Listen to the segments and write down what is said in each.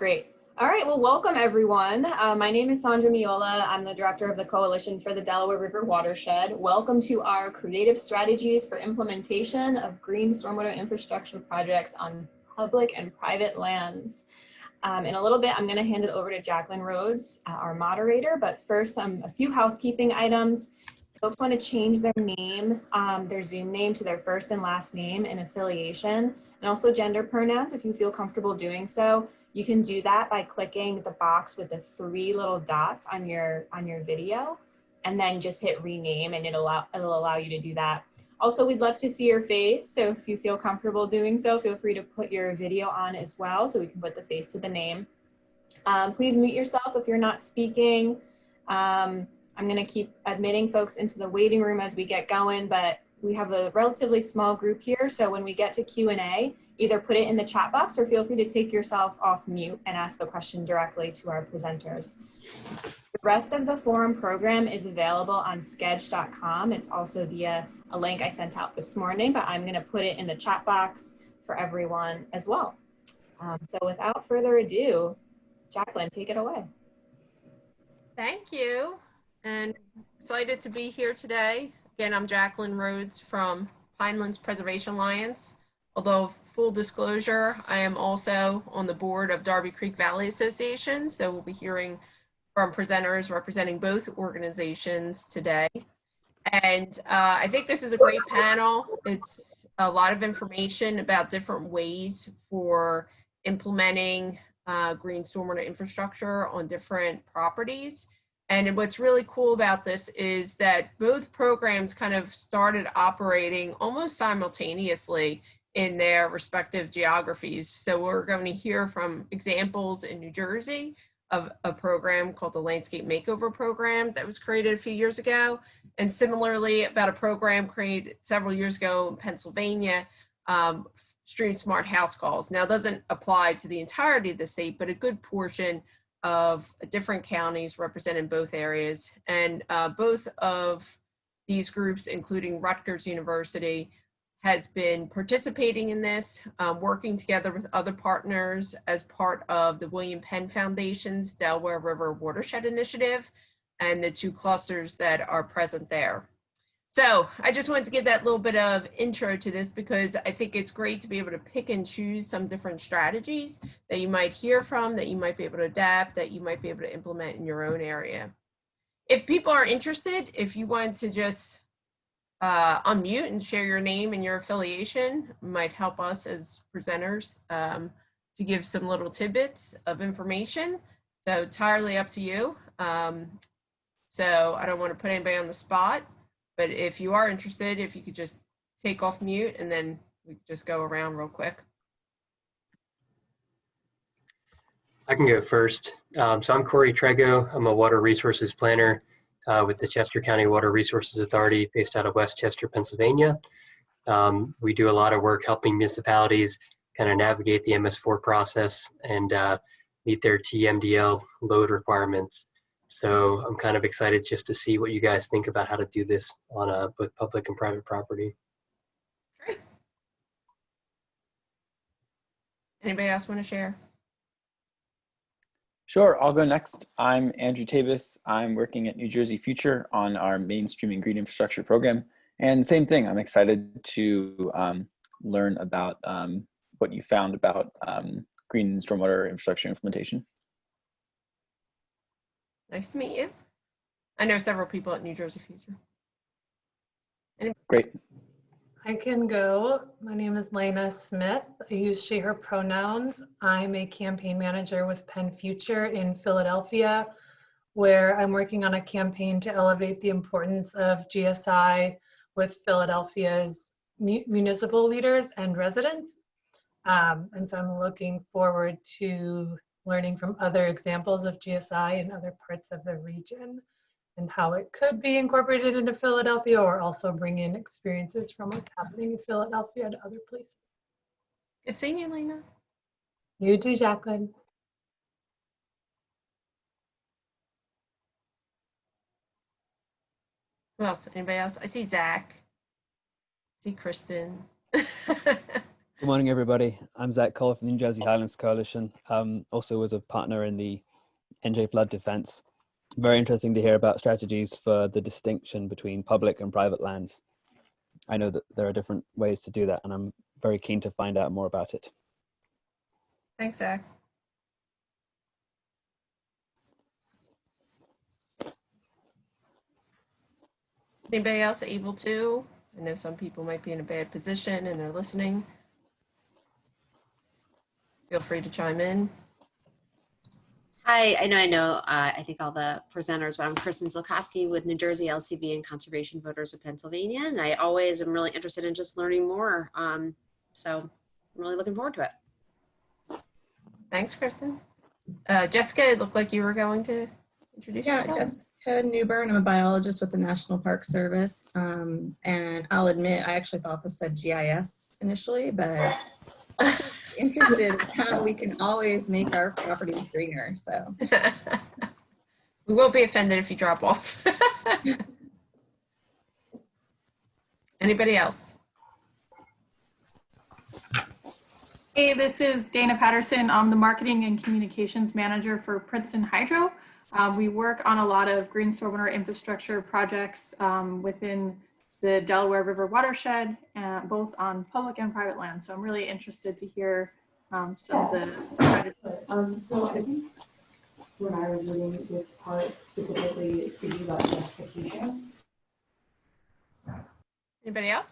Great. All right, well, welcome everyone. My name is Sandra Miola. I'm the director of the Coalition for the Delaware River Watershed. Welcome to our creative strategies for implementation of green stormwater infrastructure projects on public and private lands. In a little bit, I'm gonna hand it over to Jaclyn Rhoads, our moderator, but first, a few housekeeping items. Folks want to change their name, their Zoom name to their first and last name and affiliation, and also gender pronouns if you feel comfortable doing so. You can do that by clicking the box with the 3 little dots on your video, and then just hit rename, and it'll allow you to do that. Also, we'd love to see your face, so if you feel comfortable doing so, feel free to put your video on as well, so we can put the face to the name. Please mute yourself if you're not speaking. I'm going to keep admitting folks into the waiting room as we get going, but we have a relatively small group here. So when we get to Q&A, either put it in the chat box or feel free to take yourself off mute and ask the question directly to our presenters. The rest of the forum program is available on sketch.com. It's also via a link I sent out this morning, but I'm going to put it in the chat box for everyone as well. So without further ado, Jaclyn, take it away. Thank you. And excited to be here today. Again, I'm Jaclyn Rhoads from Pinelands Preservation Alliance. Although full disclosure, I am also on the board of Darby Creek Valley Association. So we'll be hearing from presenters representing both organizations today. And I think this is a great panel. It's a lot of information about different ways for implementing green stormwater infrastructure on different properties. And what's really cool about this is that both programs kind of started operating almost simultaneously in their respective geographies. So we're going to hear from examples in New Jersey of a program called the Landscape Makeover Program that was created a few years ago. And similarly about a program created several years ago in Pennsylvania, Stream Smart House Calls. Now it doesn't apply to the entirety of the state, but a good portion of different counties represented both areas. And both of these groups, including Rutgers University, has been participating in this, working together with other partners as part of the William Penn Foundation's Delaware River Watershed Initiative and the 2 clusters that are present there. So I just wanted to give that little bit of intro to this because I think it's great to be able to pick and choose some different strategies that you might hear from, that you might be able to adapt, that you might be able to implement in your own area. If people are interested, if you want to just unmute and share your name and your affiliation, might help us as presenters to give some little tidbits of information. So entirely up to you. So I don't want to put anybody on the spot. But if you are interested, if you could just take off mute and then we just go around real quick. I can go first. So I'm Corey Trego. I'm a water resources planner with the Chester County Water Resources Authority based out of West Chester, Pennsylvania. We do a lot of work helping municipalities kind of navigate the MS4 process and meet their TMDL load requirements. So I'm kind of excited just to see what you guys think about how to do this on both public and private property. Great. Anybody else want to share? Sure, I'll go next. I'm Andrew Tabus. I'm working at New Jersey Future on our mainstreaming green infrastructure program. And same thing, I'm excited to learn about what you found about green stormwater infrastructure implementation. Nice to meet you. I know several people at New Jersey Future. Great. I can go. My name is Lena Smith. I use she, her pronouns. I'm a campaign manager with Penn Future in Philadelphia, where I'm working on a campaign to elevate the importance of GSI with Philadelphia's municipal leaders and residents. And so I'm looking forward to learning from other examples of GSI in other parts of the region and how it could be incorporated into Philadelphia or also bring in experiences from what's happening in Philadelphia to other places. Good seeing you, Lena. You too, Jaclyn. Who else? Anybody else? I see Zach. I see Kristen. Good morning, everybody. I'm Zach Cole from the New Jersey Highlands Coalition. Also was a partner in the ANJEC flood defense. Very interesting to hear about strategies for the distinction between public and private lands. I know that there are different ways to do that, and I'm very keen to find out more about it. Thanks, Zach. Anybody else able to? I know some people might be in a bad position and they're listening. Feel free to chime in. Hi, I know. I think all the presenters, but I'm Kristen Zilkowski with New Jersey LCB and Conservation Voters of Pennsylvania, and I always am really interested in just learning more. So I'm really looking forward to it. Thanks, Kristen. Jessica, it looked like you were going to introduce yourself. Yeah, Jessica Newburn. I'm a biologist with the National Park Service, and I'll admit I actually thought this said GIS initially, but also interested in how we can always make our properties greener. So we won't be offended if you drop off. Anybody else? Hey, this is Dana Patterson. I'm the Marketing and Communications Manager for Princeton Hydro. We work on a lot of green stormwater infrastructure projects within the Delaware River Watershed, both on public and private land. So I'm really interested to hear some of the strategies. So I think when I was reading this part specifically, thinking about justification. Anybody else?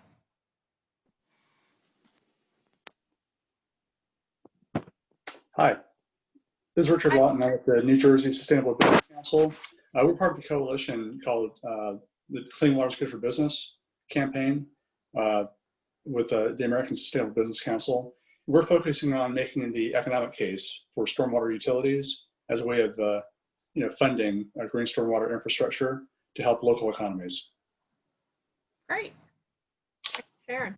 Hi, this is Richard Lawton. I'm with the New Jersey Sustainable Business Council. We're part of the coalition called the Clean Water is Good for Business campaign with the American Sustainable Business Council. We're focusing on making the economic case for stormwater utilities as a way of funding green stormwater infrastructure to help local economies. Great. Thanks for sharing.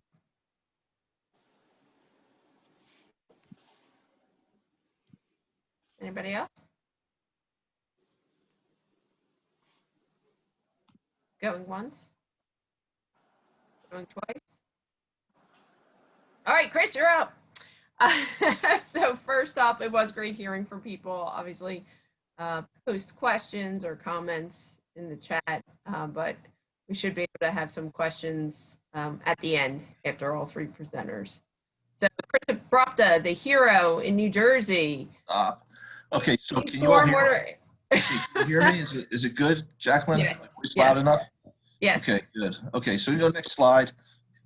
Anybody else? Going once? Going twice? All right, Chris, you're up. So first up, it was great hearing from people. Obviously, post questions or comments in the chat, but we should be able to have some questions at the end after all three presenters. So Chris Obropta, the hero in New Jersey. Okay, so can you all hear me? Can you hear me? Is it good, Jaclyn? Yes. Is loud enough? Yes. Okay, good. Okay, so we go next slide.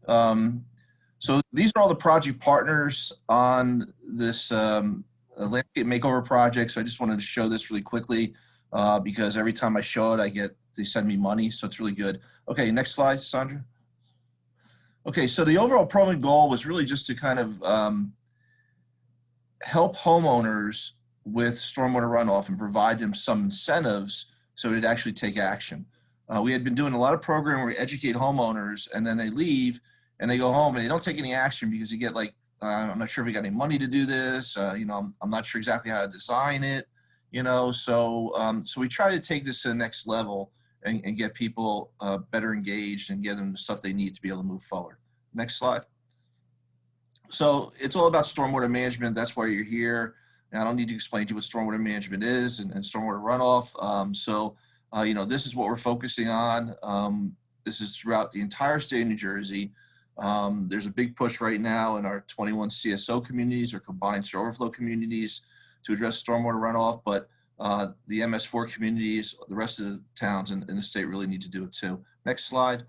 So these are all the project partners on this landscape makeover project. So I just wanted to show this really quickly because every time I show it, they send me money, so it's really good. Okay, next slide, Sandra. Okay, so the overall program goal was really just to kind of help homeowners with stormwater runoff and provide them some incentives so they'd actually take action. We had been doing a lot of programming where we educate homeowners and then they leave and they go home and they don't take any action because you get like, I'm not sure if we got any money to do this. I'm not sure exactly how to design it, so we try to take this to the next level and get people better engaged and get them the stuff they need to be able to move forward. Next slide. So it's all about stormwater management. That's why you're here. Now, I don't need to explain to you what stormwater management is and stormwater runoff. This is what we're focusing on. This is throughout the entire state of New Jersey. There's a big push right now in our 21 CSO communities or combined sewer overflow communities to address stormwater runoff, but the MS4 communities, the rest of the towns in the state really need to do it too. Next slide.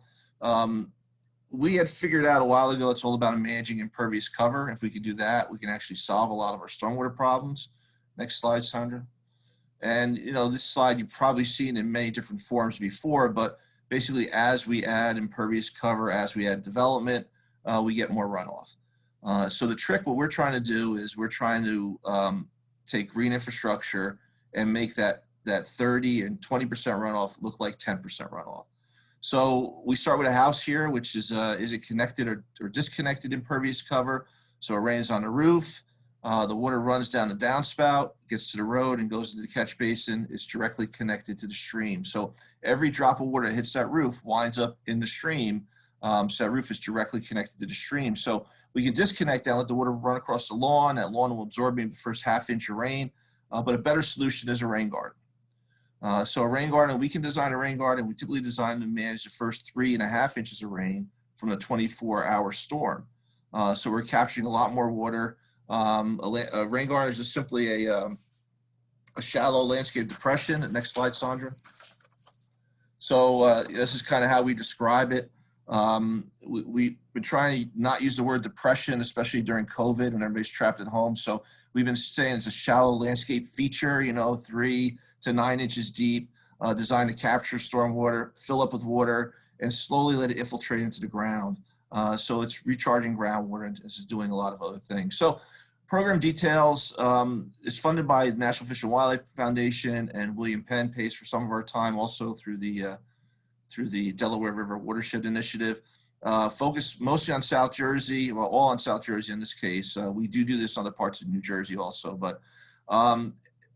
We had figured out a while ago it's all about managing impervious cover. If we could do that, we can actually solve a lot of our stormwater problems. Next slide, Sandra. And this slide you've probably seen in many different forms before, but basically as we add impervious cover, as we add development, we get more runoff. So the trick, what we're trying to do is we're trying to take green infrastructure and make that 30 and 20% runoff look like 10% runoff. So we start with a house here, which is it connected or disconnected impervious cover? So it rains on the roof. The water runs down the downspout, gets to the road and goes into the catch basin. It's directly connected to the stream. So every drop of water that hits that roof winds up in the stream. So that roof is directly connected to the stream. So We can disconnect that, let the water run across the lawn. That lawn will absorb maybe the first ½ inch of rain, but a better solution is a rain garden. So a rain garden, we can design a rain garden. We typically design to manage the first 3.5 inches of rain from the 24-hour storm. So we're capturing a lot more water. A rain garden is just simply a shallow landscape depression. Next slide, Sandra. So this is kind of how we describe it. We've been trying to not use the word depression, especially during COVID when everybody's trapped at home. So we've been saying it's a shallow landscape feature, 3 to 9 inches deep, designed to capture stormwater, fill up with water, and slowly let it infiltrate into the ground. So it's recharging groundwater and it's doing a lot of other things. So program details is funded by the National Fish and Wildlife Foundation, and William Penn pays for some of our time also through the Delaware River Watershed Initiative. Focus mostly on South Jersey, well, all on South Jersey in this case. We do this in other parts of New Jersey also, but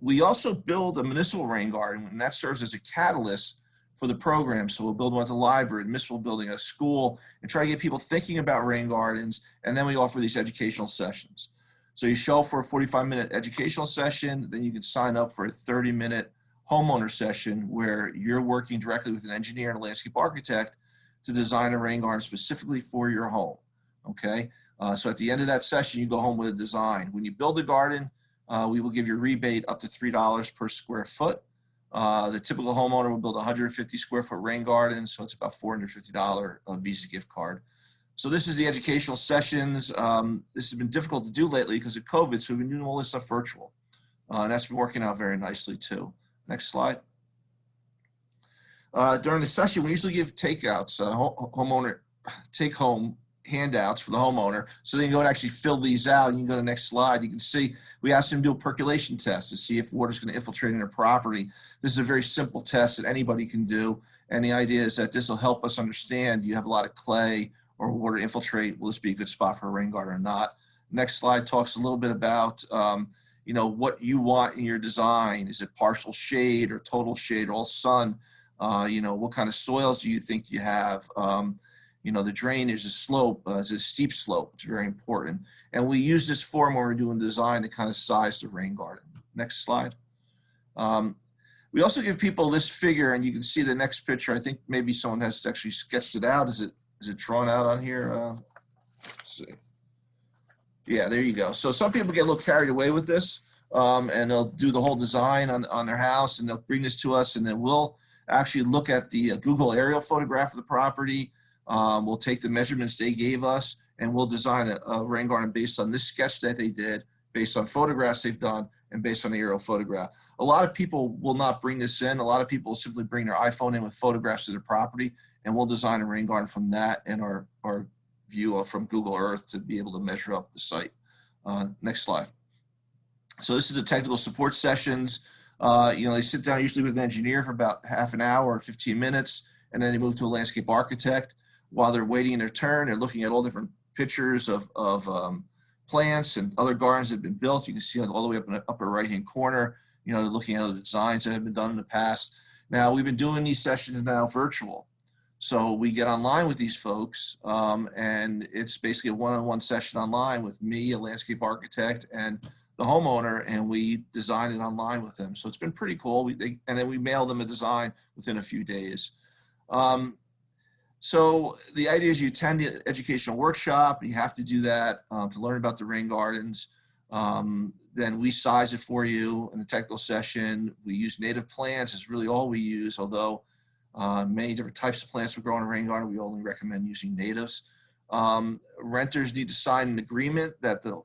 we also build a municipal rain garden, and that serves as a catalyst for the program. So we'll build one at the library, municipal building, a school, and try to get people thinking about rain gardens, and then we offer these educational sessions. So you show up for a 45-minute educational session, then you can sign up for a 30-minute homeowner session where you're working directly with an engineer and a landscape architect to design a rain garden specifically for your home, okay? So at the end of that session, you go home with a design. When you build a garden, we will give you a rebate up to $3 per square foot. The typical homeowner will build a 150 square foot rain garden, so it's about $450 Visa gift card. So this is the educational sessions. This has been difficult to do lately because of COVID, so we've been doing all this stuff virtual. And that's been working out very nicely too. Next slide. During the session, we usually give takeouts, homeowner take-home handouts for the homeowner, so they can go and actually fill these out. You can go to the next slide. You can see we asked them to do a percolation test to see if water is going to infiltrate in their property. This is a very simple test that anybody can do, and the idea is that this will help us understand, do you have a lot of clay or water infiltrate? Will this be a good spot for a rain garden or not? Next slide talks a little bit about what you want in your design. Is it partial shade or total shade, all sun? What kind of soils do you think you have? The drainage, the slope, is a steep slope. It's very important. And we use this form when we're doing design to kind of size the rain garden. Next slide. We also give people this figure, and you can see the next picture. I think maybe someone has actually sketched it out. Is it drawn out on here? Let's see. Yeah, there you go. So some people get a little carried away with this, and they'll do the whole design on their house, and they'll bring this to us, and then we'll actually look at the Google aerial photograph of the property. We'll take the measurements they gave us, and we'll design a rain garden based on this sketch that they did, based on photographs they've done, and based on the aerial photograph. A lot of people will not bring this in. A lot of people will simply bring their iPhone in with photographs of their property, and we'll design a rain garden from that and our view from Google Earth to be able to measure up the site. Next slide. So this is the technical support sessions. They sit down usually with an engineer for about half an hour or 15 minutes, and then they move to a landscape architect. While they're waiting their turn, they're looking at all different pictures of plants and other gardens that have been built. You can see all the way up in the upper right-hand corner, they're looking at the designs that have been done in the past. Now, we've been doing these sessions now virtual. So we get online with these folks, and it's basically a one-on-one session online with me, a landscape architect, and the homeowner, and we design it online with them. So it's been pretty cool. And then we mail them a design within a few days. So the idea is you attend the educational workshop. You have to do that to learn about the rain gardens. Then we size it for you in the technical session. We use native plants is really all we use, although many different types of plants we grow in a rain garden. We only recommend using natives. Renters need to sign an agreement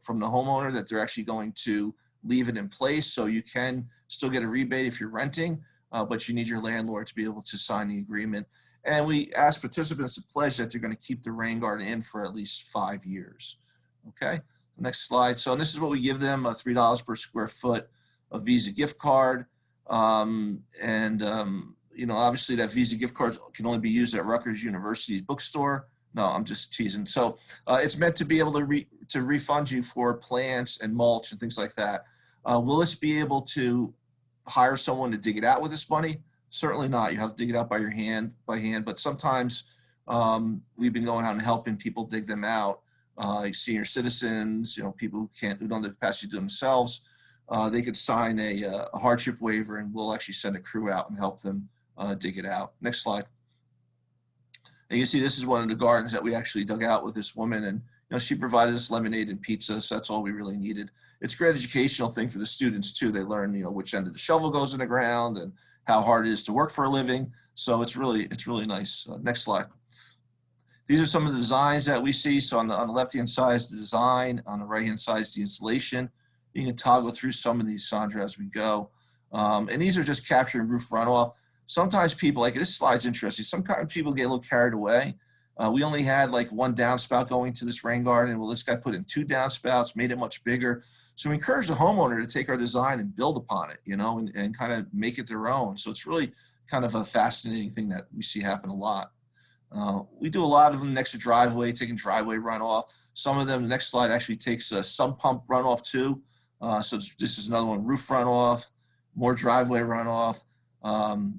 from the homeowner that they're actually going to leave it in place. So you can still get a rebate if you're renting, but you need your landlord to be able to sign the agreement. And we ask participants to pledge that they're going to keep the rain garden in for at least 5 years. Okay, next slide. So this is what we give them, $3 per square foot, a Visa gift card. Obviously that Visa gift card can only be used at Rutgers University's bookstore. No, I'm just teasing. So it's meant to be able to refund you for plants and mulch and things like that. Will this be able to hire someone to dig it out with this money? Certainly not. You have to dig it out by hand, but sometimes we've been going out and helping people dig them out like senior citizens, people who don't have the capacity to do themselves, they could sign a hardship waiver, and we'll actually send a crew out and help them dig it out. Next slide. And you see this is one of the gardens that we actually dug out with this woman, and she provided us lemonade and pizza, so that's all we really needed. It's a great educational thing for the students too. They learn which end of the shovel goes in the ground and how hard it is to work for a living. So it's really nice. Next slide. These are some of the designs that we see. So on the left-hand side is the design, on the right-hand side is the installation. You can toggle through some of these, Sandra, as we go. And these are just capturing roof runoff. Sometimes people, like this slide's interesting, sometimes people get a little carried away. We only had like one downspout going to this rain garden. Well, this guy put in 2 downspouts, made it much bigger. So we encourage the homeowner to take our design and build upon it, and kind of make it their own. So it's really kind of a fascinating thing that we see happen a lot. We do a lot of them next to driveway, taking driveway runoff. Some of them, the next slide actually takes a sump pump runoff too. So this is another one, roof runoff, more driveway runoff. Another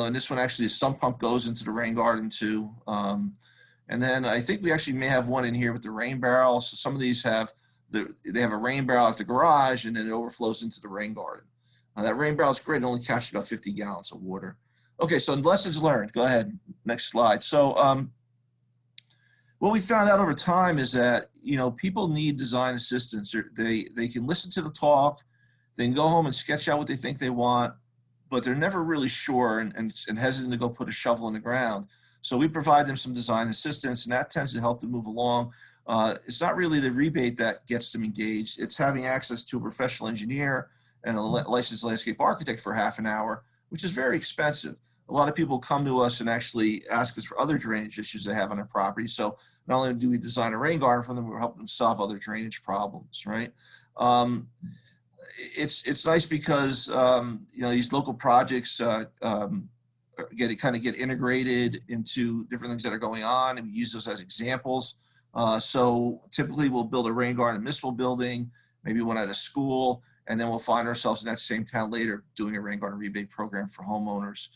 one, this one actually, a sump pump goes into the rain garden too. And then I think we actually may have one in here with the rain barrel. So some of these have, they have a rain barrel at the garage, and then it overflows into the rain garden. That rain barrel is great. It only captures about 50 gallons of water. Okay, so lessons learned. Go ahead, next slide. So what we found out over time is that, people need design assistance. They can listen to the talk, they can go home and sketch out what they think they want, but they're never really sure and hesitant to go put a shovel in the ground. So we provide them some design assistance, and that tends to help them move along. It's not really the rebate that gets them engaged. It's having access to a professional engineer and a licensed landscape architect for half an hour, which is very expensive. A lot of people come to us and actually ask us for other drainage issues they have on their property. So not only do we design a rain garden for them, we're helping them solve other drainage problems, right? It's nice because these local projects get integrated into different things that are going on, and we use those as examples. So typically we'll build a rain garden in a municipal building, maybe one at a school, and then we'll find ourselves in that same town later doing a rain garden rebate program for homeowners.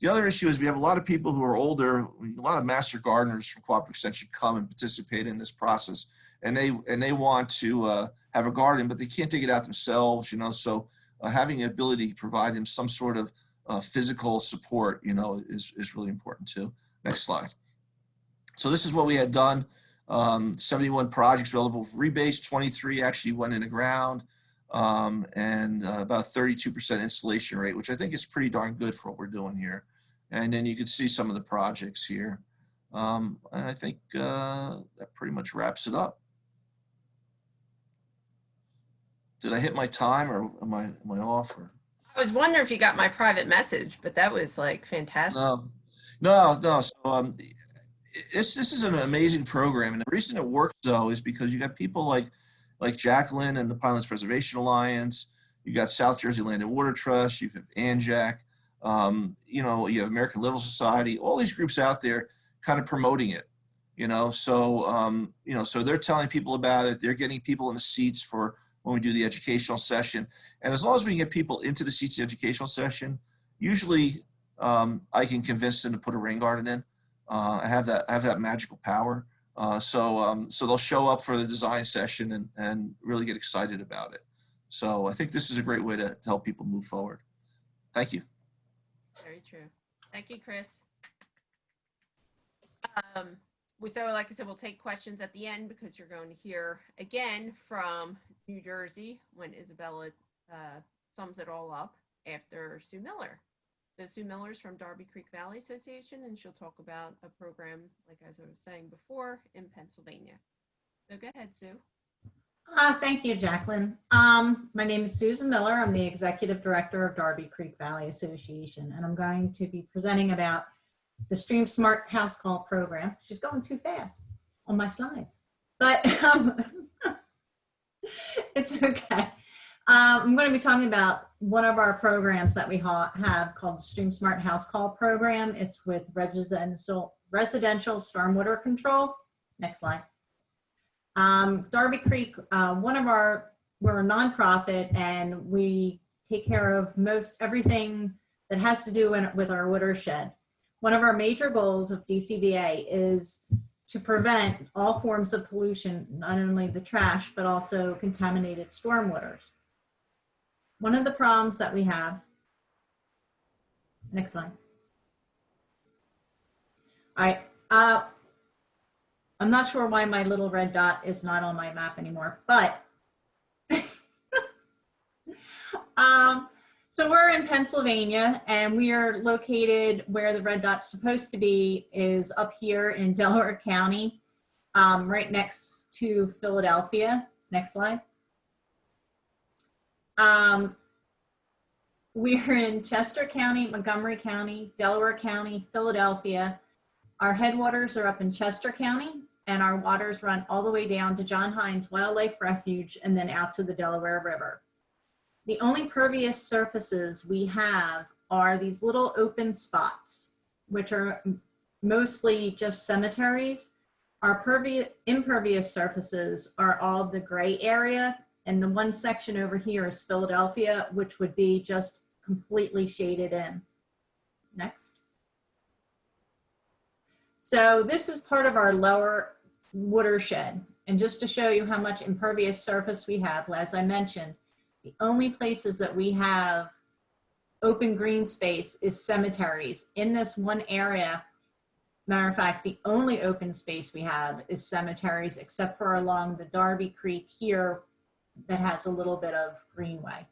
The other issue is we have a lot of people who are older, a lot of master gardeners from Cooperative Extension come and participate in this process, and they want to have a garden, but they can't dig it out themselves, so having the ability to provide them some sort of physical support, is really important too. Next slide. So this is what we had done. 71 projects available for rebates, 23 actually went in the ground, and about 32% installation rate, which I think is pretty darn good for what we're doing here. And then you can see some of the projects here. And I think that pretty much wraps it up. Did I hit my time, or am I off? Or? I was wondering if you got my private message, but that was like fantastic. No. So this is an amazing program, and the reason it works though is because you got people like Jaclyn and the Pinelands Preservation Alliance. You got South Jersey Land and Water Trust. You have ANJEC. You have American Little Society. All these groups out there kind of promoting it. So they're telling people about it. They're getting people in the seats for when we do the educational session. And as long as we can get people into the seats of the educational session, usually I can convince them to put a rain garden in. I have that magical power. So they'll show up for the design session and really get excited about it. So I think this is a great way to help people move forward. Thank you. Very true. Thank you, Chris. So like I said, we'll take questions at the end because you're going to hear again from New Jersey when Isabella sums it all up after Sue Miller. So Sue Miller's from Darby Creek Valley Association, and she'll talk about a program, like as I was saying before, in Pennsylvania. So go ahead, Sue. Thank you, Jaclyn. My name is Susan Miller. I'm the Executive Director of Darby Creek Valley Association, and I'm going to be presenting about the Stream Smart House Call program. She's going too fast on my slides, but it's okay. I'm going to be talking about one of our programs that we have called the Stream Smart House Call program. It's with residential stormwater control. Next slide. Darby Creek, we're a nonprofit, and we take care of most everything that has to do with our watershed. One of our major goals of DCVA is to prevent all forms of pollution, not only the trash, but also contaminated stormwaters. One of the problems that we have, next slide. All right, I'm not sure why my little red dot is not on my map anymore, but so we're in Pennsylvania, and we are located where the red dot's supposed to be is up here in Delaware County, right next to Philadelphia. Next slide. We're in Chester County, Montgomery County, Delaware County, Philadelphia. Our headwaters are up in Chester County, and our waters run all the way down to John Hines Wildlife Refuge and then out to the Delaware River. The only pervious surfaces we have are these little open spots, which are mostly just cemeteries. Our impervious surfaces are all the gray area, and the one section over here is Philadelphia, which would be just completely shaded in. Next. So this is part of our lower watershed. And just to show you how much impervious surface we have, as I mentioned, the only places that we have open green space is cemeteries. In this one area, matter of fact, the only open space we have is cemeteries, except for along the Darby Creek here that has a little bit of greenway.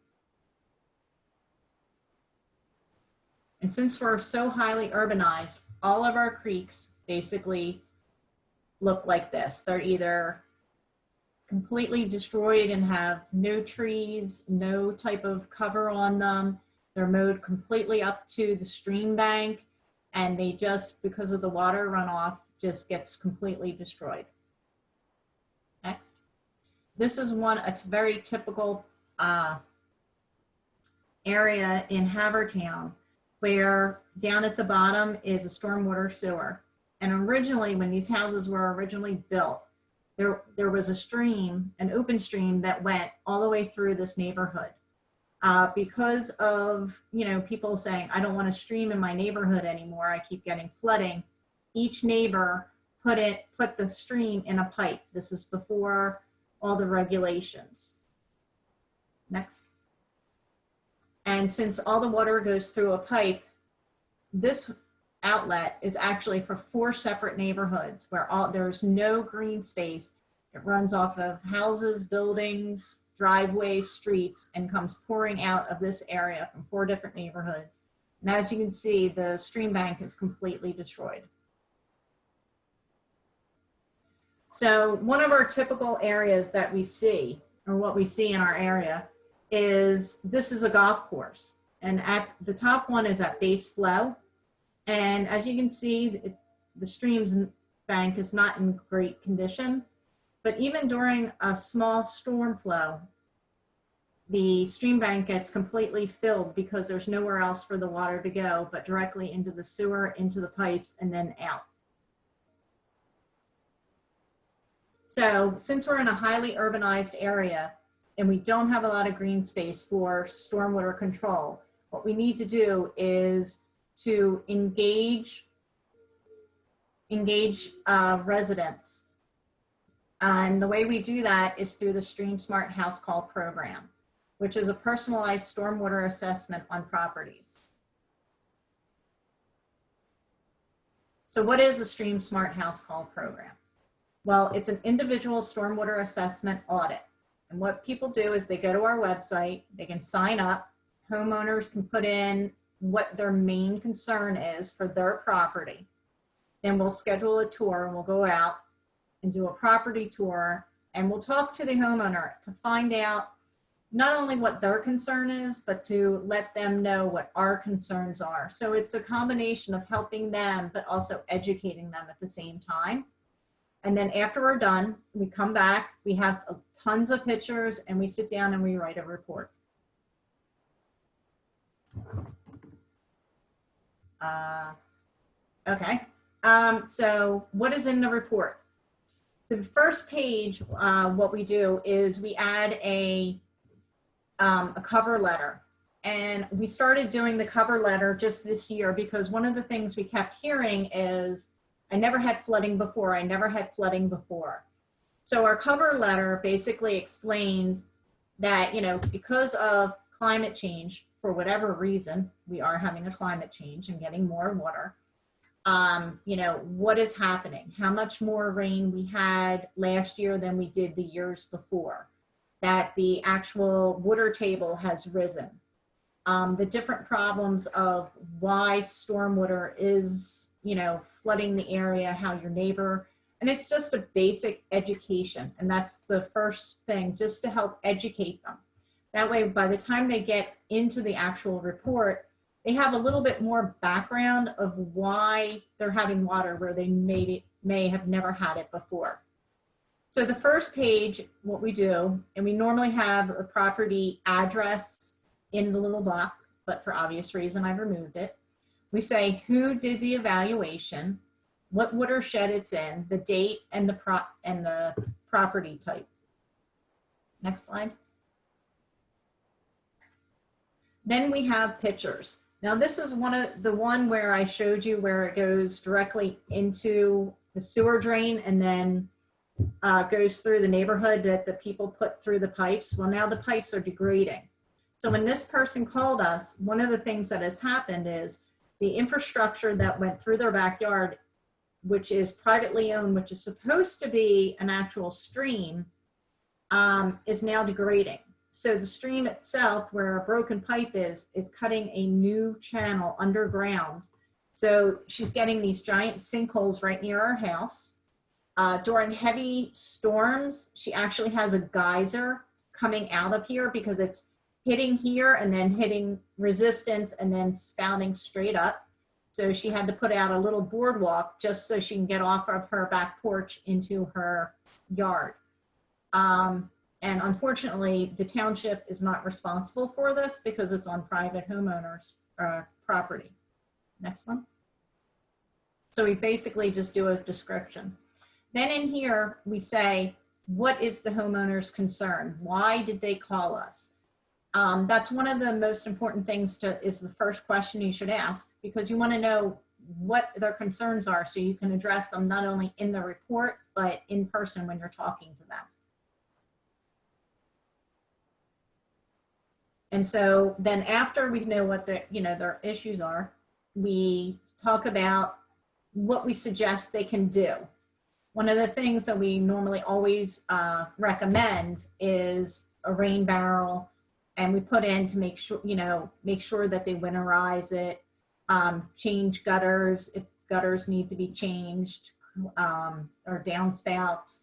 And since we're so highly urbanized, all of our creeks basically look like this. They're either completely destroyed and have no trees, no type of cover on them. They're mowed completely up to the stream bank, and they just, because of the water runoff, just gets completely destroyed. Next. This is one, it's very typical area in Havertown, where down at the bottom is a stormwater sewer. And originally, when these houses were originally built, there was a stream, an open stream that went all the way through this neighborhood. Because of, people saying, I don't want a stream in my neighborhood anymore, I keep getting flooding, each neighbor put the stream in a pipe. This is before all the regulations. Next. And since all the water goes through a pipe, this outlet is actually for 4 separate neighborhoods where there's no green space. It runs off of houses, buildings, driveways, streets, and comes pouring out of this area from 4 different neighborhoods. And as you can see, the stream bank is completely destroyed. So one of our typical areas that we see, or what we see in our area, is this is a golf course. And at the top one is at base flow. And as you can see, the stream's bank is not in great condition, but even during a small storm flow, the stream bank gets completely filled because there's nowhere else for the water to go but directly into the sewer, into the pipes, and then out. So since we're in a highly urbanized area and we don't have a lot of green space for stormwater control, what we need to do is to engage residents. And the way we do that is through the Stream Smart House Call program, which is a personalized stormwater assessment on properties. So what is a Stream Smart House Call program? Well, it's an individual stormwater assessment audit. And what people do is they go to our website, they can sign up, homeowners can put in what their main concern is for their property. Then we'll schedule a tour and we'll go out and do a property tour, and we'll talk to the homeowner to find out not only what their concern is, but to let them know what our concerns are. So it's a combination of helping them, but also educating them at the same time. And then after we're done, we come back, we have tons of pictures, and we sit down and we write a report. Okay, so what is in the report? The first page, what we do is we add a cover letter. And we started doing the cover letter just this year because one of the things we kept hearing is I never had flooding before. I never had flooding before. So our cover letter basically explains that, you know, because of climate change, for whatever reason, we are having a climate change and getting more water. You know, what is happening? How much more rain we had last year than we did the years before? That the actual water table has risen. The different problems of why stormwater is, you know, flooding the area, how your neighbor, and it's just a basic education. And that's the first thing, just to help educate them. That way, by the time they get into the actual report, they have a little bit more background of why they're having water where they may have never had it before. So the first page, what we do, and we normally have a property address in the little block, but for obvious reason, I've removed it. We say who did the evaluation, what watershed it's in, the date, and the property type. Next slide. Then we have pictures. Now this is one where I showed you where it goes directly into the sewer drain and then goes through the neighborhood that the people put through the pipes. Well, now the pipes are degrading. So when this person called us, one of the things that has happened is the infrastructure that went through their backyard, which is privately owned, which is supposed to be an actual stream, is now degrading. So the stream itself, where a broken pipe is cutting a new channel underground. So she's getting these giant sinkholes right near our house. During heavy storms, she actually has a geyser coming out of here because it's hitting here and then hitting resistance and then spouting straight up. So she had to put out a little boardwalk just so she can get off of her back porch into her yard. And unfortunately, the township is not responsible for this because it's on private homeowners' property. Next one. So we basically just do a description. Then in here, we say, what is the homeowner's concern? Why did they call us? That's one of the most important things is the first question you should ask, because you want to know what their concerns are so you can address them not only in the report, but in person when you're talking to them. And so then after we know what their issues are, we talk about what we suggest they can do. One of the things that we normally always recommend is a rain barrel, and we put in to make sure that they winterize it, change gutters if gutters need to be changed, or downspouts,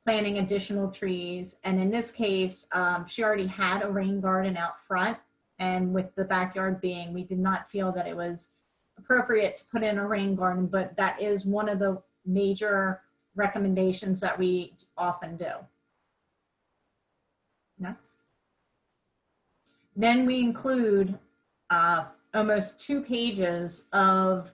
planting additional trees. And in this case, she already had a rain garden out front, and with the backyard being, we did not feel that it was appropriate to put in a rain garden, but that is one of the major recommendations that we often do. Next. Then we include almost 2 pages of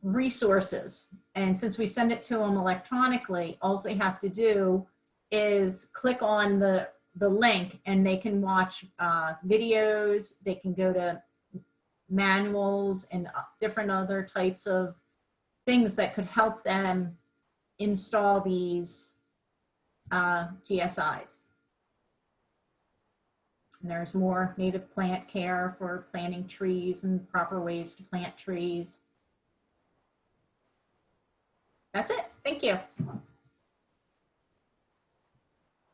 resources. And since we send it to them electronically, all they have to do is click on the link and they can watch videos, they can go to manuals and different other types of things that could help them install these GSIs. And there's more native plant care for planting trees and proper ways to plant trees. That's it. Thank you.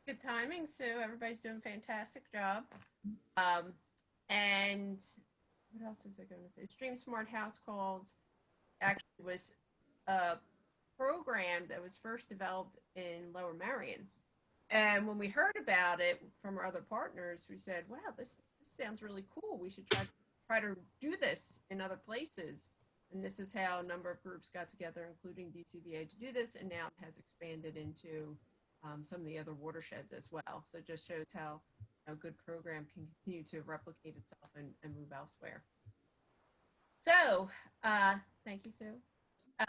Good timing, Sue. Everybody's doing a fantastic job. And what else was I going to say? Stream Smart House Calls actually was a program that was first developed in Lower Merion. And when we heard about it from our other partners, we said, wow, this sounds really cool. We should try to do this in other places. And this is how a number of groups got together, including DCVA, to do this, and now it has expanded into some of the other watersheds as well. So it just shows how a good program can continue to replicate itself and move elsewhere. So thank you, Sue.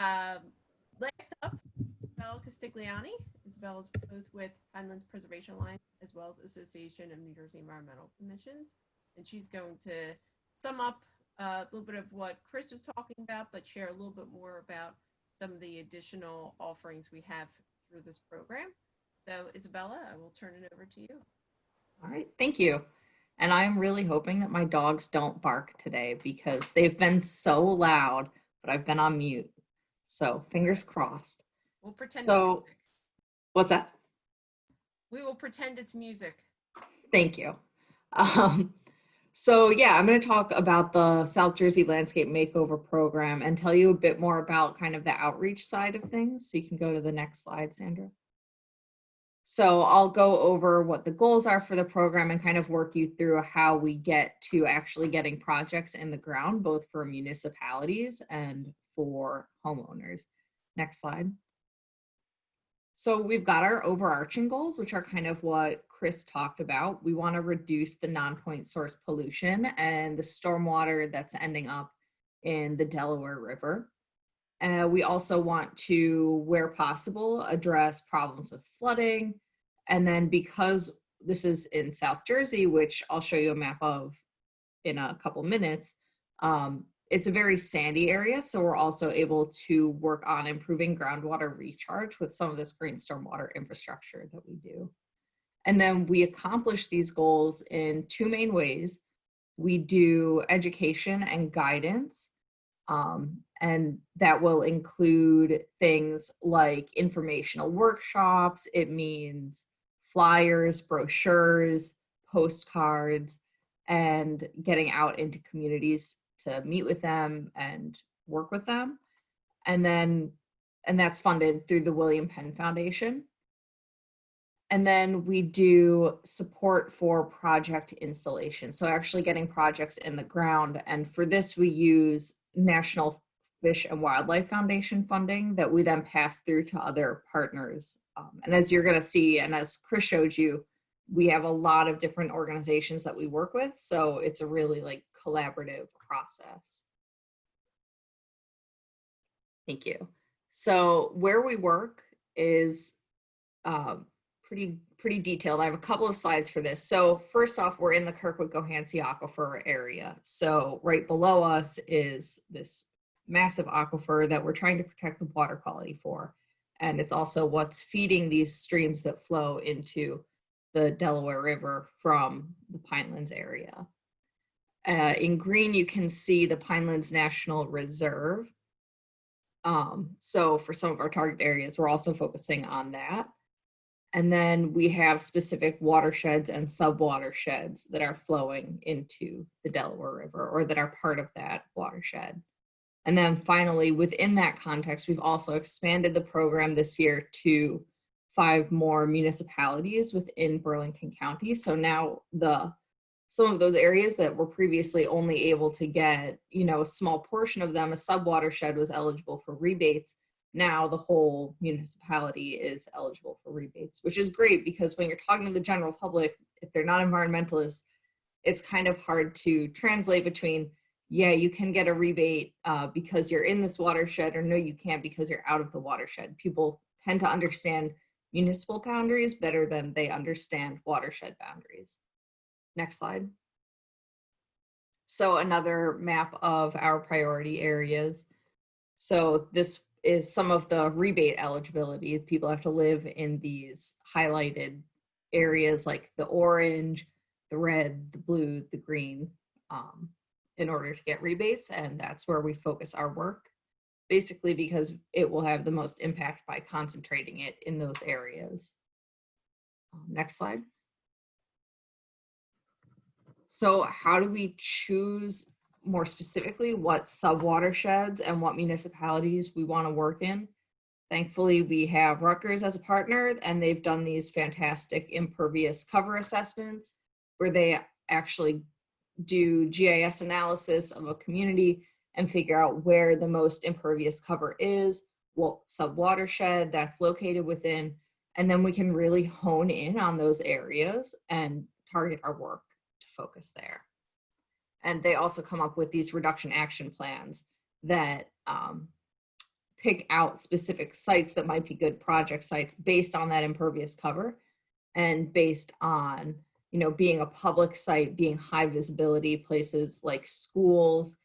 Last up, Isabella Castiglioni. Isabella's both with Pinelands Preservation Alliance as well as Association of New Jersey Environmental Commissions, and she's going to sum up a little bit of what Chris was talking about, but share a little bit more about some of the additional offerings we have through this program. So Isabella, I will turn it over to you. All right, thank you. And I'm really hoping that my dogs don't bark today because they've been so loud, but I've been on mute. So fingers crossed. We'll pretend So, it's music. What's that? We will pretend it's music. Thank you. So yeah, I'm going to talk about the South Jersey Landscape Makeover Program and tell you a bit more about kind of the outreach side of things. So you can go to the next slide, Sandra. So I'll go over what the goals are for the program and kind of work you through how we get to actually getting projects in the ground, both for municipalities and for homeowners. Next slide. So we've got our overarching goals, which are kind of what Chris talked about. We want to reduce the non-point source pollution and the stormwater that's ending up in the Delaware River. We also want to, where possible, address problems with flooding. And then because this is in South Jersey, which I'll show you a map of in a couple minutes, it's a very sandy area, so we're also able to work on improving groundwater recharge with some of this green stormwater infrastructure that we do. And then we accomplish these goals in two main ways. We do education and guidance, and that will include things like informational workshops. It means flyers, brochures, postcards, and getting out into communities to meet with them and work with them. And that's funded through the William Penn Foundation. And then we do support for project installation. So actually getting projects in the ground. And for this, we use National Fish and Wildlife Foundation funding that we then pass through to other partners. And as you're gonna see, and as Chris showed you, we have a lot of different organizations that we work with. So it's a really like collaborative process. Thank you. So where we work is pretty detailed. I have a couple of slides for this. So first off, we're in the Kirkwood-Gohansey Aquifer area. So right below us is this massive aquifer that we're trying to protect the water quality for. And it's also what's feeding these streams that flow into the Delaware River from the Pinelands area. In green, you can see the Pinelands National Reserve. So for some of our target areas, we're also focusing on that. And then we have specific watersheds and sub-watersheds that are flowing into the Delaware River or that are part of that watershed. And then finally, within that context, we've also expanded the program this year to 5 more municipalities within Burlington County. So now some of those areas that were previously only able to get, a small portion of them, a sub-watershed was eligible for rebates. Now the whole municipality is eligible for rebates, which is great because when you're talking to the general public, if they're not environmentalists, it's kind of hard to translate between, yeah, you can get a rebate because you're in this watershed, or no, you can't because you're out of the watershed. People tend to understand municipal boundaries better than they understand watershed boundaries. Next slide. So another map of our priority areas. So this is some of the rebate eligibility. People have to live in these highlighted areas like the orange, the red, the blue, the green, in order to get rebates. And that's where we focus our work, basically because it will have the most impact by concentrating it in those areas. Next slide. So how do we choose more specifically what sub-watersheds and what municipalities we want to work in? Thankfully, we have Rutgers as a partner, and they've done these fantastic impervious cover assessments where they actually do GIS analysis of a community and figure out where the most impervious cover is, what sub-watershed that's located within, and then we can really hone in on those areas and target our work to focus there. And they also come up with these reduction action plans that pick out specific sites that might be good project sites based on that impervious cover and based on, being a public site, being high visibility places like schools,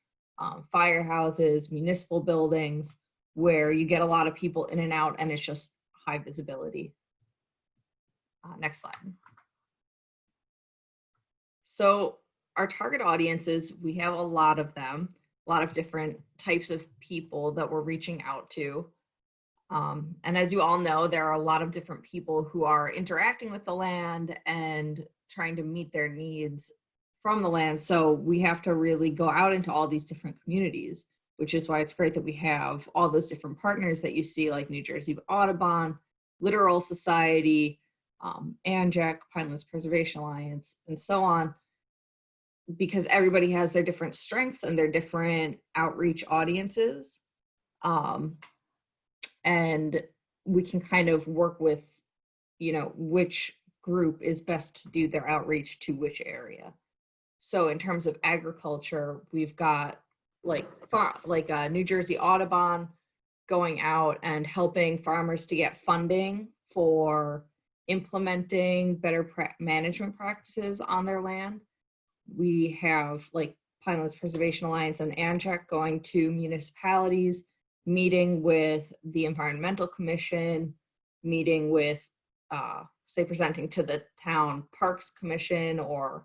firehouses, municipal buildings, where you get a lot of people in and out and it's just high visibility. Next slide. So our target audiences, we have a lot of them, a lot of different types of people that we're reaching out to. And as you all know, there are a lot of different people who are interacting with the land and trying to meet their needs from the land. So we have to really go out into all these different communities, which is why it's great that we have all those different partners that you see, like New Jersey Audubon, Littoral Society, ANJEC, Pinelands Preservation Alliance, and so on, because everybody has their different strengths and their different outreach audiences. And we can kind of work with, you know, which group is best to do their outreach to which area. So in terms of agriculture, we've got like New Jersey Audubon going out and helping farmers to get funding for implementing better management practices on their land. We have like Pinelands Preservation Alliance and ANJEC going to municipalities, meeting with the Environmental Commission, meeting with, say, presenting to the Town Parks Commission or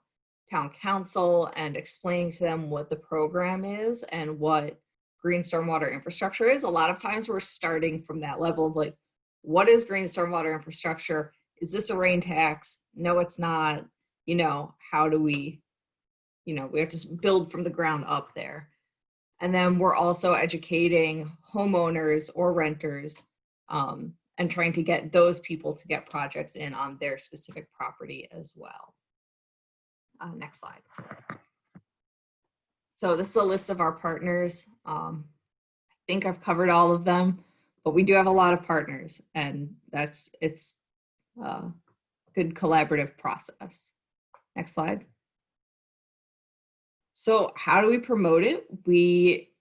Town Council and explaining to them what the program is and what green stormwater infrastructure is. A lot of times we're starting from that level of like, what is green stormwater infrastructure? Is this a rain tax? No, it's not. You know, how do we, you know, we have to build from the ground up there. And then we're also educating homeowners or renters and trying to get those people to get projects in on their specific property as well. Next slide. So this is a list of our partners. I think I've covered all of them, but we do have a lot of partners, and it's a good collaborative process. Next slide. So how do we promote it? We,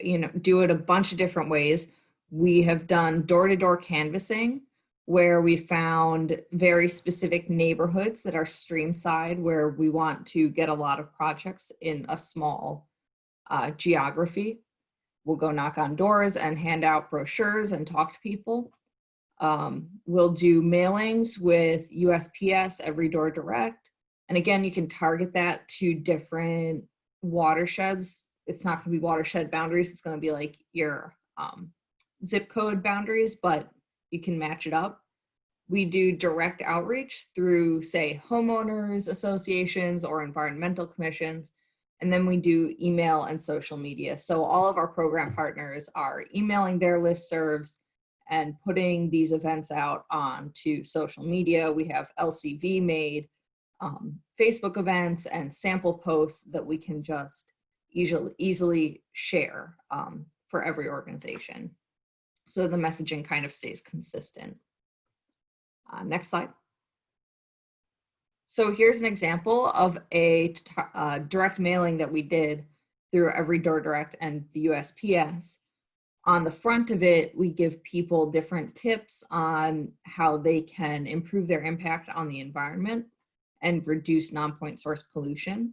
you know, do it a bunch of different ways. We have done door-to-door canvassing where we found very specific neighborhoods that are streamside where we want to get a lot of projects in a small geography. We'll go knock on doors and hand out brochures and talk to people. We'll do mailings with USPS, every door direct. And again, you can target that to different watersheds. It's not going to be watershed boundaries. It's going to be like your zip code boundaries, but you can match it up. We do direct outreach through, say, homeowners associations or environmental commissions. And then we do email and social media. So all of our program partners are emailing their listservs and putting these events out onto social media. We have LCV made Facebook events and sample posts that we can just easily share for every organization. So the messaging kind of stays consistent. Next slide. So here's an example of a direct mailing that we did through Every Door Direct and the USPS. On the front of it, we give people different tips on how they can improve their impact on the environment and reduce non-point source pollution.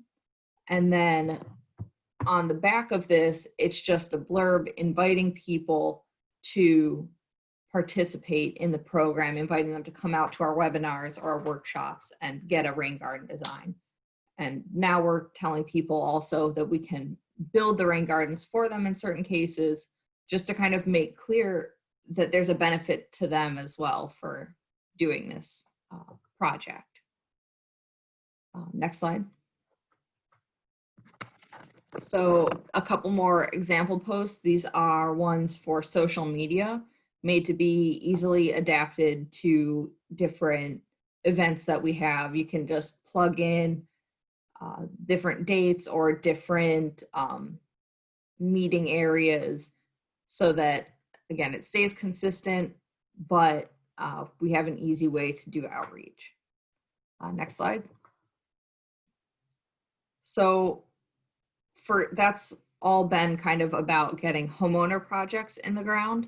And then on the back of this, it's just a blurb inviting people to participate in the program, inviting them to come out to our webinars or our workshops and get a rain garden design. And now we're telling people also that we can build the rain gardens for them in certain cases, just to kind of make clear that there's a benefit to them as well for doing this project. Next slide. So a couple more example posts. These are ones for social media, made to be easily adapted to different events that we have. You can just plug in different dates or different meeting areas so that, again, it stays consistent, but we have an easy way to do outreach. Next slide. So that's all been kind of about getting homeowner projects in the ground.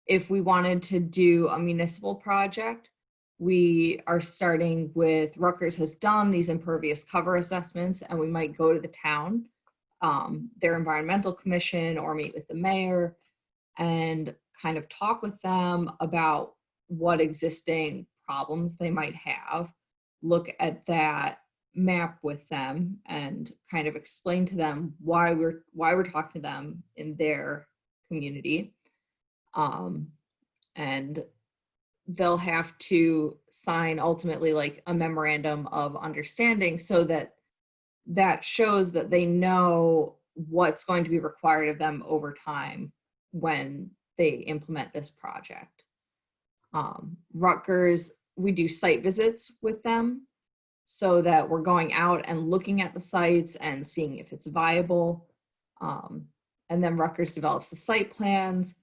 If we wanted to do a municipal project, we are starting with, Rutgers has done these impervious cover assessments, and we might go to the town, their environmental commission, or meet with the mayor and kind of talk with them about what existing problems they might have, look at that map with them and kind of explain to them why we're talking to them in their community. And they'll have to sign ultimately like a memorandum of understanding so that that shows that they know what's going to be required of them over time when they implement this project. Rutgers, we do site visits with them so that we're going out and looking at the sites and seeing if it's viable. And then Rutgers develops the site plans.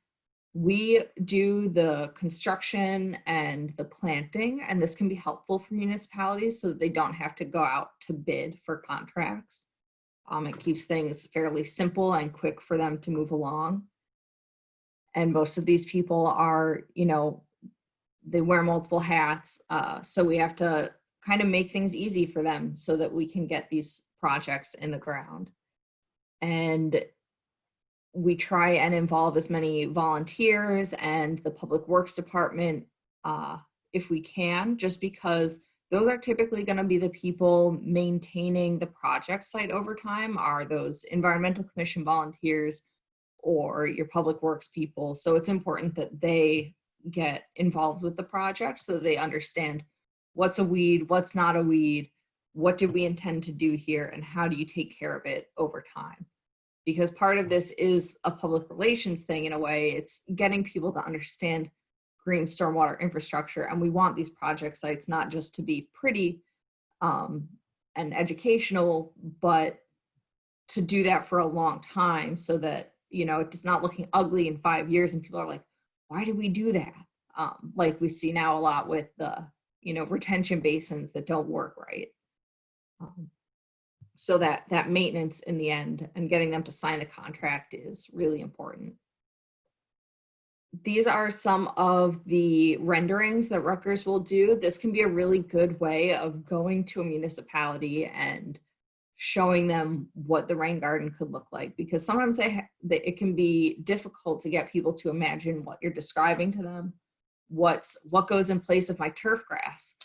We do the construction and the planting, and this can be helpful for municipalities so that they don't have to go out to bid for contracts. It keeps things fairly simple and quick for them to move along. And most of these people are, you know, they wear multiple hats. So we have to kind of make things easy for them so that we can get these projects in the ground. And we try and involve as many volunteers and the public works department if we can, just because those are typically going to be the people maintaining the project site over time, are those environmental commission volunteers or your public works people. So it's important that they get involved with the project so they understand what's a weed, what's not a weed, what did we intend to do here, and how do you take care of it over time. Because part of this is a public relations thing in a way. It's getting people to understand green stormwater infrastructure, and we want these project sites not just to be pretty and educational, but to do that for a long time so that, you know, it's not looking ugly in 5 years and people are like, why did we do that? Like we see now a lot with the, you know, retention basins that don't work right. So that maintenance in the end and getting them to sign the contract is really important. These are some of the renderings that Rutgers will do. This can be a really good way of going to a municipality and showing them what the rain garden could look like, because sometimes it can be difficult to get people to imagine what you're describing to them, what goes in place of my turf grass.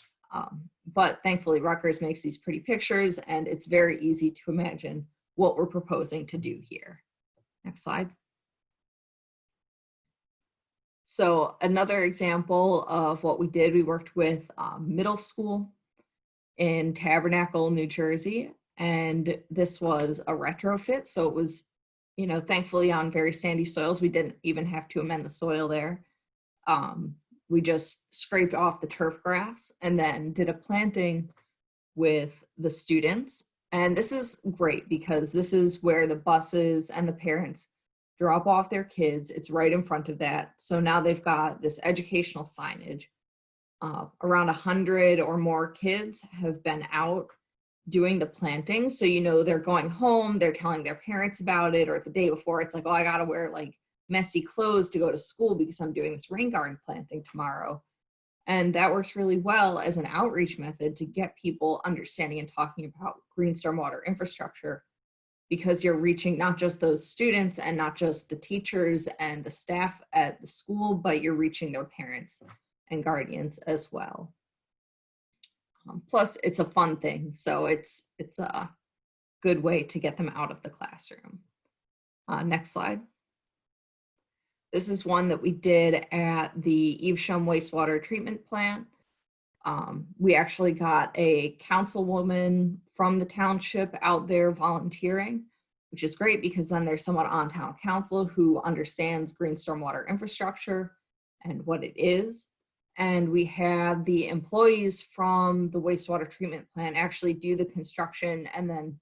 But thankfully Rutgers makes these pretty pictures and it's very easy to imagine what we're proposing to do here. Next slide. So another example of what we did, we worked with middle school in Tabernacle, New Jersey, and this was a retrofit. So it was, you know, thankfully on very sandy soils, we didn't even have to amend the soil there. We just scraped off the turf grass and then did a planting with the students. And this is great because this is where the buses and the parents drop off their kids. It's right in front of that. So now they've got this educational signage. Around 100 or more kids have been out doing the planting. So, you know, they're going home, they're telling their parents about it, or the day before it's like, oh, I gotta wear like messy clothes to go to school because I'm doing this rain garden planting tomorrow. And that works really well as an outreach method to get people understanding and talking about green stormwater infrastructure, because you're reaching not just those students and not just the teachers and the staff at the school, but you're reaching their parents and guardians as well. Plus it's a fun thing. So it's a good way to get them out of the classroom. Next slide. This is one that we did at the Evesham Wastewater Treatment Plant. We actually got a councilwoman from the township out there volunteering, which is great because then there's someone on town council who understands green stormwater infrastructure and what it is. And we had the employees from the wastewater treatment plant actually do the construction, and then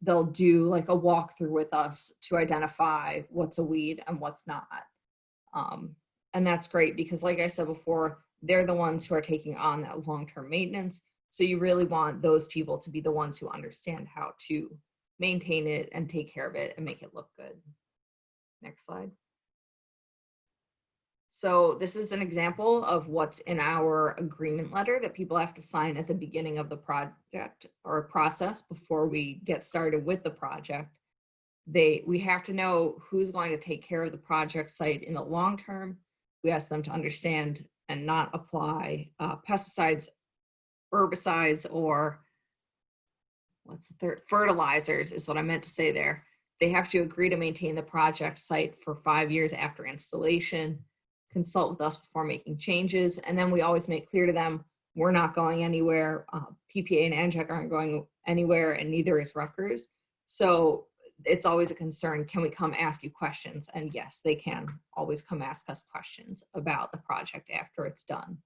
they'll do like a walkthrough with us to identify what's a weed and what's not. And that's great because, like I said before, they're the ones who are taking on that long-term maintenance. So you really want those people to be the ones who understand how to maintain it and take care of it and make it look good. Next slide. So this is an example of what's in our agreement letter that people have to sign at the beginning of the project or process before we get started with the project. we have to know who's going to take care of the project site in the long term. We ask them to understand and not apply pesticides, herbicides, or what's the third? Fertilizers is what I meant to say there. They have to agree to maintain the project site for 5 years after installation, consult with us before making changes, and then we always make clear to them, we're not going anywhere. PPA and ANJEC aren't going anywhere, and neither is Rutgers. So it's always a concern, can we come ask you questions? And yes, they can always come ask us questions about the project after it's done.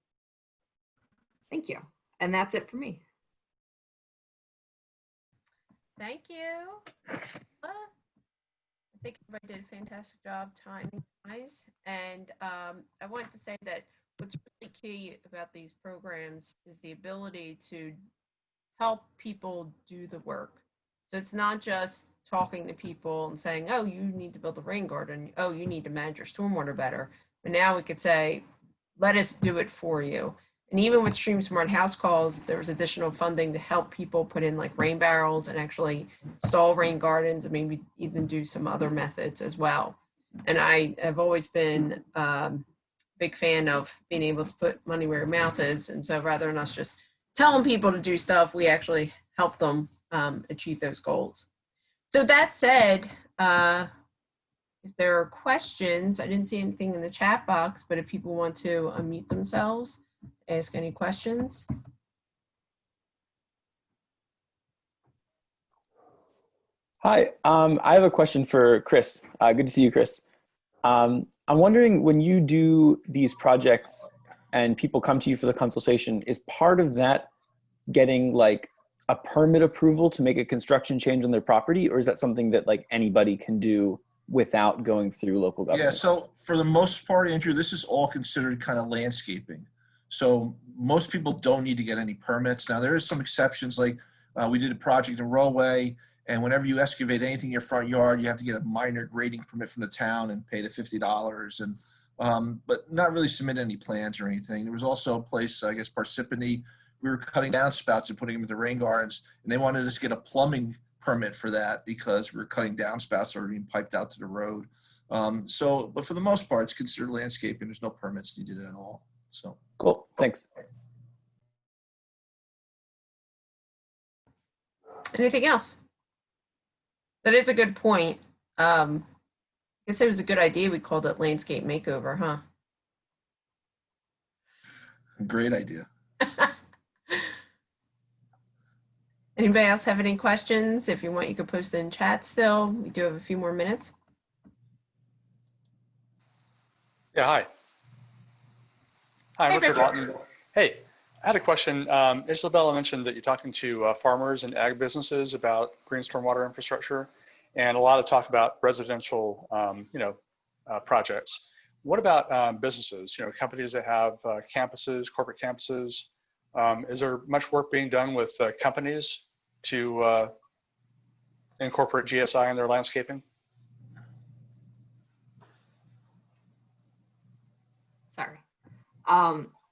Thank you. And that's it for me. Thank you. I think everybody did a fantastic job timing-wise. And I wanted to say that what's really key about these programs is the ability to help people do the work. So it's not just talking to people and saying, oh, you need to build a rain garden. Oh, you need to manage your stormwater better. But now we could say, let us do it for you. And even with Stream Smart House Calls, there was additional funding to help people put in like rain barrels and actually install rain gardens and maybe even do some other methods as well. And I have always been a big fan of being able to put money where your mouth is. And so rather than us just telling people to do stuff, we actually help them achieve those goals. So that said, if there are questions, I didn't see anything in the chat box, but if people want to unmute themselves, ask any questions. Hi, I have a question for Chris. Good to see you, Chris. I'm wondering, when you do these projects and people come to you for the consultation, is part of that getting like a permit approval to make a construction change on their property, or is that something that like anybody can do without going through local government? Yeah, so for the most part, Andrew, this is all considered kind of landscaping. So most people don't need to get any permits. Now there is some exceptions, like we did a project in Rowway, and whenever you excavate anything in your front yard, you have to get a minor grading permit from the town and pay the $50. And but not really submit any plans or anything. There was also a place, I guess, Parsippany. We were cutting down spouts and putting them into rain gardens, and they wanted us to get a plumbing permit for that because we were cutting down spouts that were being piped out to the road. But for the most part, it's considered landscaping. There's no permits needed at all. So cool. Thanks. Anything else? That is a good point. I guess it was a good idea. We called it landscape makeover, huh? Great idea. Anybody else have any questions? If you want, you could post it in chat still. We do have a few more minutes. Yeah, hi. Hi, I'm Richard Lawton. Hey, I had a question. Isabella mentioned that you're talking to farmers and ag businesses about green stormwater infrastructure, and a lot of talk about residential, projects. What about businesses? Companies that have campuses, corporate campuses. Is there much work being done with companies to incorporate GSI in their landscaping? Sorry.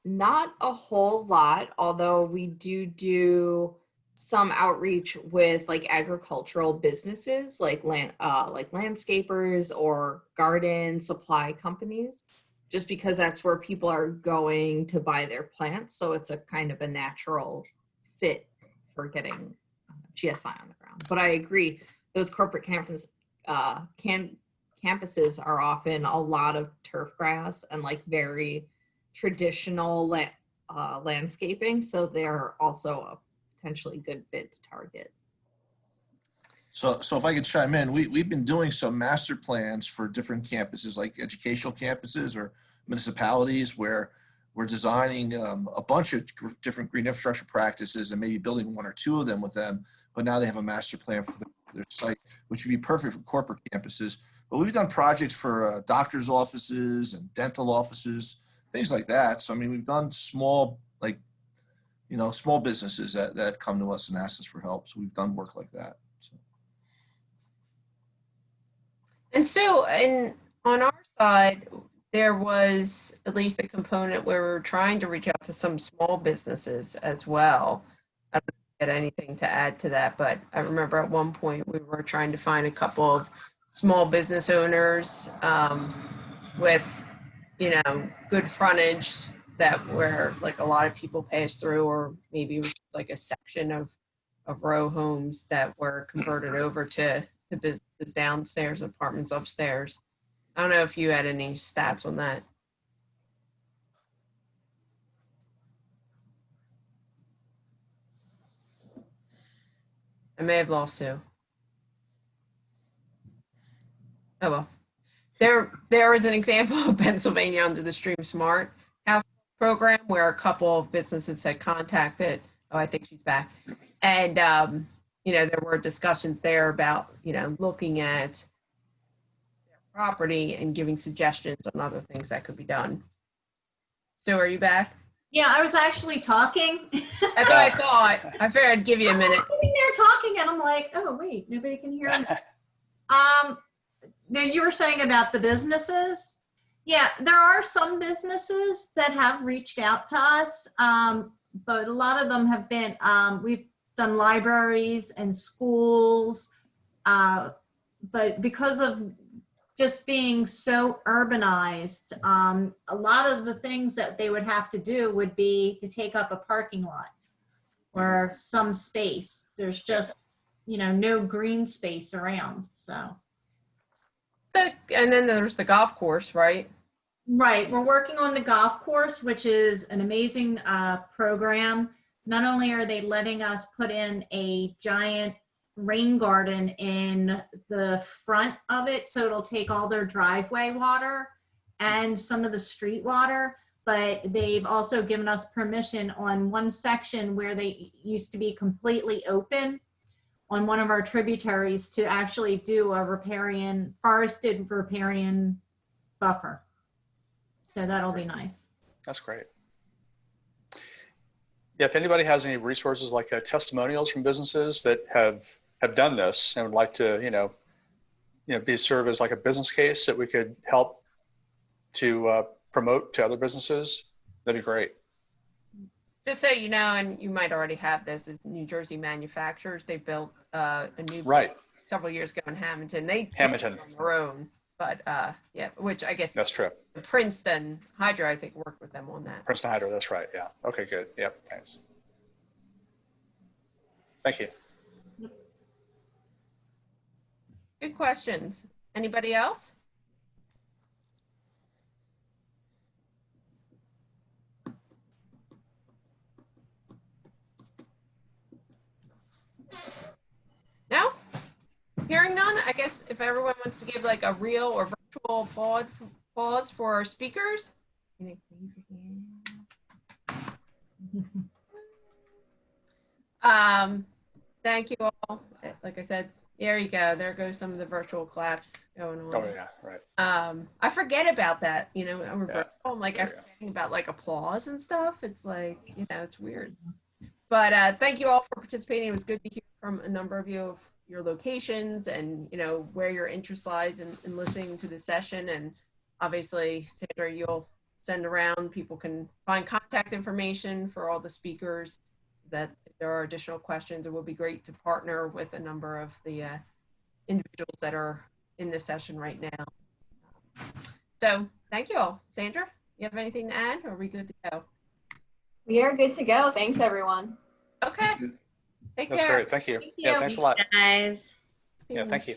Not a whole lot, although we do some outreach with like agricultural businesses, like landscapers or garden supply companies, just because that's where people are going to buy their plants. So it's a kind of a natural fit for getting GSI on the ground. But I agree, those corporate campuses are often a lot of turf grass and like very traditional landscaping. So they're also a potentially good fit to target. So if I could chime in, we've been doing some master plans for different campuses, like educational campuses or municipalities, where we're designing a bunch of different green infrastructure practices and maybe building one or two of them with them. But now they have a master plan for their site, which would be perfect for corporate campuses. But we've done projects for doctors' offices and dental offices, things like that. So, I mean, we've done small, small businesses that have come to us and asked us for help. So we've done work like that. So. And so, on our side, there was at least a component where we were trying to reach out to some small businesses as well. get anything to add to that, but I remember at one point we were trying to find a couple of small business owners with, you know, good frontage that where like a lot of people pass through, or maybe it was just like a section of row homes that were converted over to businesses downstairs, apartments upstairs. I don't know if you had any stats on that. I may have lost Sue. Oh well. There is an example of Pennsylvania under the Stream Smart House program where a couple of businesses had contacted. Oh, I think she's back. And you know, there were discussions there about, you know, looking at their property and giving suggestions on other things that could be done. So are you back? Yeah, I was actually talking. That's what I thought. I figured I'd give you a minute. I'm sitting there talking and I'm like, oh wait, nobody can hear me. Now you were saying about the businesses. Yeah, there are some businesses that have reached out to us, but a lot of them have been, we've done libraries and schools, but because of just being so urbanized, a lot of the things that they would have to do would be to take up a parking lot or some space. There's just, you know, no green space around, so. And then there's the golf course, right? Right, we're working on the golf course, which is an amazing program. Not only are they letting us put in a giant rain garden in the front of it, so it'll take all their driveway water and some of the street water, but they've also given us permission on one section where they used to be completely open on one of our tributaries to actually do a riparian, forested riparian buffer. So that'll be nice. That's great. Yeah, if anybody has any resources like testimonials from businesses that have done this and would like to, serve as like a business case that we could help to promote to other businesses, that'd be great. Just so you know, and you might already have this, is New Jersey manufacturers. They built a new several years ago in Hamilton. They Hamilton on their own, but yeah, which I guess that's true. Princeton Hydro, I think, worked with them on that. Princeton Hydro, that's right. Yeah. Okay, good. Yep. Thanks. Thank you. Good questions. Anybody else? No? Hearing none, I guess if everyone wants to give like a real or virtual pause for our speakers. Thank you all. Like I said, there you go. There goes some of the virtual claps going on. Oh yeah, right. I forget about that, you know, I'm like, I'm forgetting about like applause and stuff. It's like, you know, it's weird. But thank you all for participating. It was good to hear from a number of you of your locations and, you know, where your interest lies in listening to the session. And obviously, Sandra, you'll send around, people can find contact information for all the speakers, that if there are additional questions, it would be great to partner with a number of the individuals that are in this session right now. So thank you all. Sandra, you have anything to add, or are we good to go? We are good to go. Thanks, everyone. Okay. Take care. That's great. Thank you. Yeah, thanks a lot. Guys. Yeah, thank you.